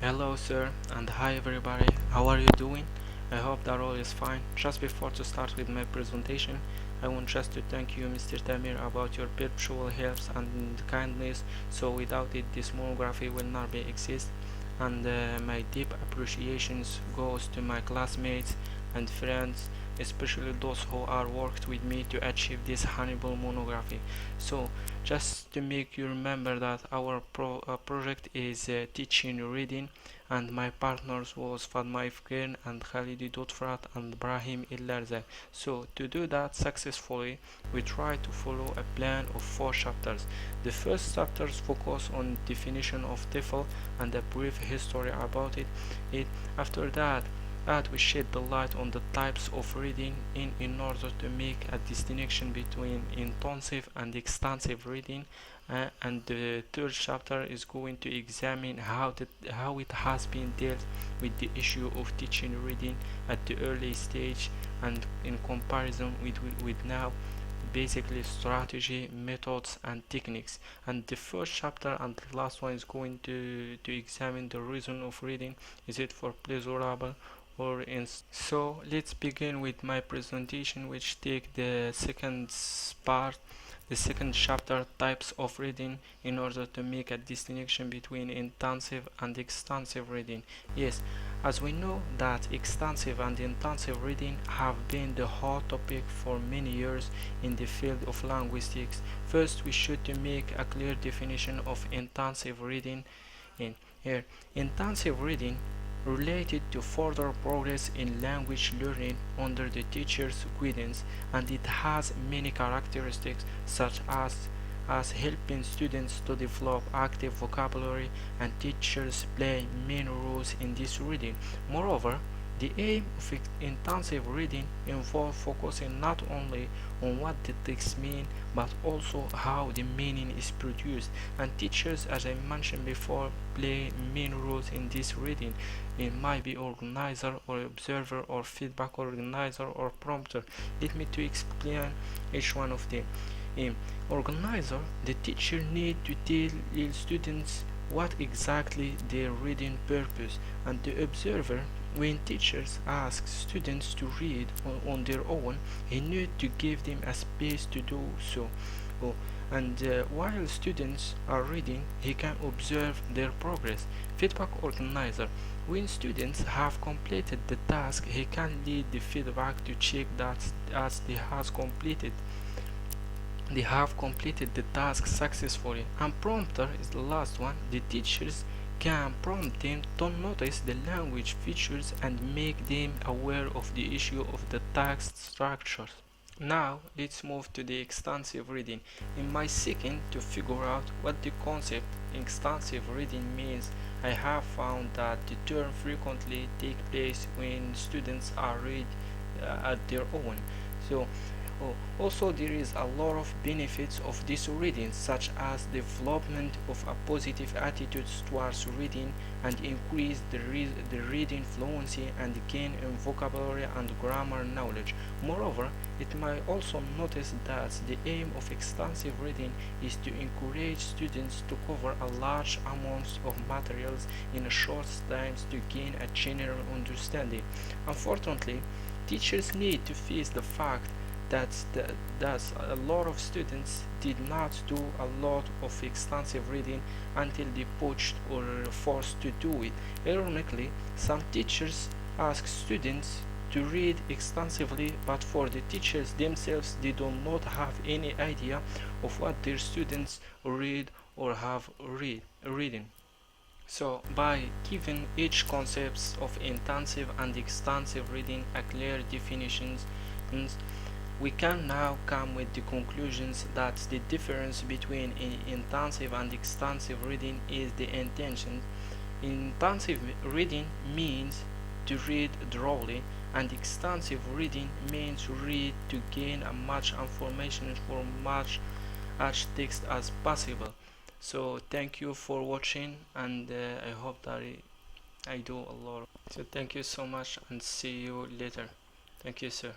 Hello sir, and hi everybody, how are you doing? I hope that all is fine. Just before to start with my presentation, I want just to thank you Mr. Tamer about your perpetual helps and kindness, so without it this monography will not be exist. And my deep appreciations goes to my classmates and friends, especially those who are worked with me to achieve this honorable monography. So just to make you remember that our project is teaching reading, and my partners was Fatma Ifkin and Khalidi Dotfrat and Brahim Illarza. So to do that successfully, we try to follow a plan of 4 chapters. The first chapters focus on definition of TEFL and a brief history about it. After that, we shed the light on the types of reading in order to make a distinction between intensive and extensive reading, and the third chapter is going to examine how it has been dealt with the issue of teaching reading at the early stage and in comparison with now, basically strategy, methods and techniques. And the first chapter and the last one is going to examine the reason of reading. Is it for pleasurable or in? So let's begin with my presentation, which take the second part, the second chapter, types of reading, in order to make a distinction between intensive and extensive reading. Yes, as we know that extensive and intensive reading have been the hot topic for many years in the field of linguistics. First, we should to make a clear definition of intensive reading in here. Intensive reading related to further progress in language learning under the teacher's guidance, and it has many characteristics such as helping students to develop active vocabulary, and teachers play main roles in this reading. Moreover, the aim of intensive reading involves focusing not only on what the text means but also how the meaning is produced, and teachers, as I mentioned before, play main roles in this reading. It might be organizer or observer or feedback organizer or prompter. Let me to explain each one of them. In organizer, the teacher need to tell students what exactly their reading purpose, and the observer, when teachers ask students to read on their own, he need to give them a space to do so. Oh, and while students are reading, he can observe their progress. Feedback organizer, when students have completed the task, he can lead the feedback to check that as they have completed the task successfully. And prompter is the last one. The teachers can prompt them to notice the language features and make them aware of the issue of the text structures. Now let's move to the extensive reading. In my seeking to figure out what the concept extensive reading means, I have found that the term frequently takes place when students are read at their own. So also, there is a lot of benefits of this reading, such as development of a positive attitude towards reading, and increase the reading fluency and gain in vocabulary and grammar knowledge. Moreover, it might also notice that the aim of extensive reading is to encourage students to cover a large amount of materials in a short time to gain a general understanding. Unfortunately, teachers need to face the fact that a lot of students did not do a lot of extensive reading until they pushed or forced to do it. Ironically, some teachers ask students to read extensively, but for the teachers themselves, they do not have any idea of what their students read or have reading. So, by giving each concepts of intensive and extensive reading a clear definitions, we can now come with the conclusions that the difference between intensive and extensive reading is the intention. Intensive reading means to read thoroughly, and extensive reading means to read to gain as much information from much text as possible. So thank you for watching, and I hope that I do a lot. So thank you so much, and see you later. Thank you, sir.